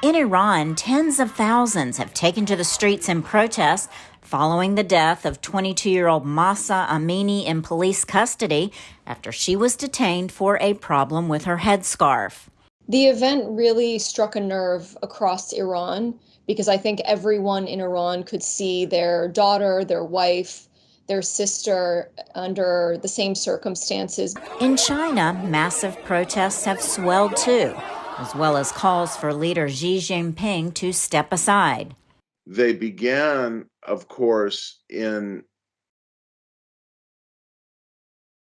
In Iran, tens of thousands have taken to the streets in protest following the death of 22-year-old Mahsa Amini in police custody after she was detained for a problem with her headscarf. The event really struck a nerve across Iran because I think everyone in Iran could see their daughter, their wife, their sister under the same circumstances. In China, massive protests have swelled too, as well as calls for leader Xi Jinping to step aside. They began, of course, in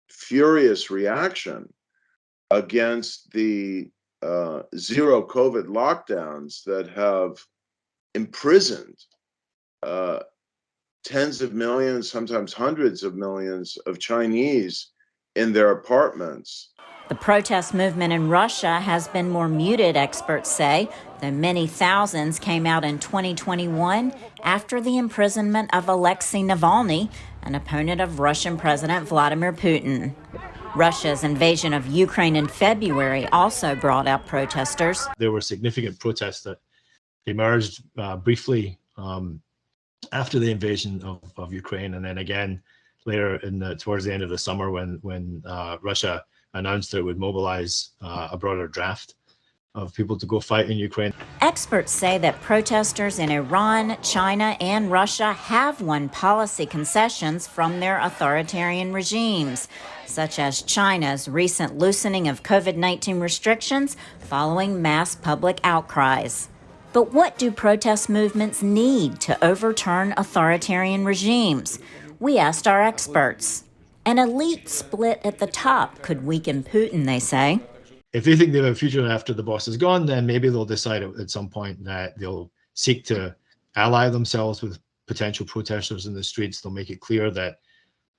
furious reaction against the zero COVID lockdowns that have imprisoned tens of millions, sometimes hundreds of millions of Chinese in their apartments. The protest movement in Russia has been more muted, experts say, though many thousands came out in 2021 after the imprisonment of Alexei Navalny, an opponent of Russian President Vladimir Putin. Russia's invasion of Ukraine in February also brought out protesters. There were significant protests that emerged briefly after the invasion of Ukraine, and then again later towards the end of the summer when Russia announced that it would mobilize a broader draft of people to go fight in Ukraine. Experts say that protesters in Iran, China, and Russia have won policy concessions from their authoritarian regimes, such as China's recent loosening of COVID-19 restrictions following mass public outcries. But what do protest movements need to overturn authoritarian regimes? We asked our experts. An elite split at the top could weaken Putin, they say. If they think they have a future after the boss is gone, then maybe they'll decide at some point that they'll seek to ally themselves with potential protesters in the streets. They'll make it clear that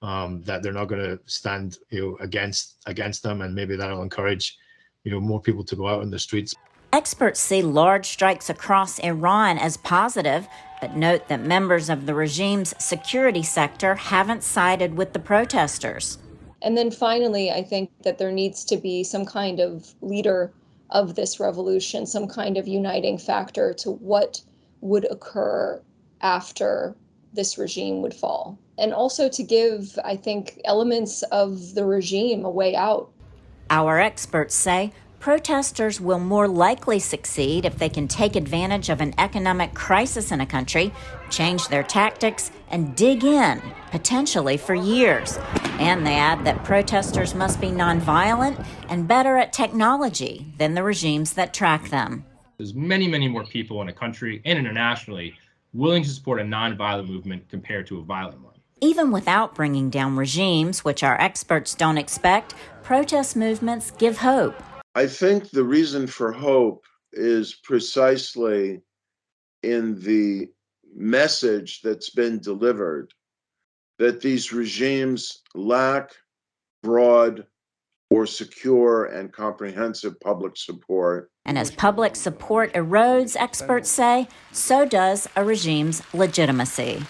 that they're not going to stand against them, and maybe that'll encourage more people to go out in the streets. Experts see large strikes across Iran as positive, but note that members of the regime's security sector haven't sided with the protesters. And then finally, I think that there needs to be some kind of leader of this revolution, some kind of uniting factor to what would occur after this regime would fall. And also to give, I think, elements of the regime a way out. Our experts say protesters will more likely succeed if they can take advantage of an economic crisis in a country, change their tactics, and dig in, potentially for years. And they add that protesters must be nonviolent and better at technology than the regimes that track them. There's many, many more people in a country and internationally willing to support a nonviolent movement compared to a violent one. Even without bringing down regimes, which our experts don't expect, protest movements give hope. I think the reason for hope is precisely in the message that's been delivered, that these regimes lack broad or secure and comprehensive public support. And as public support erodes, experts say, so does a regime's legitimacy.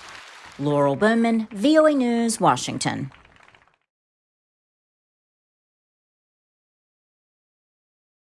Laurel, Bowman, VOA News, Washington.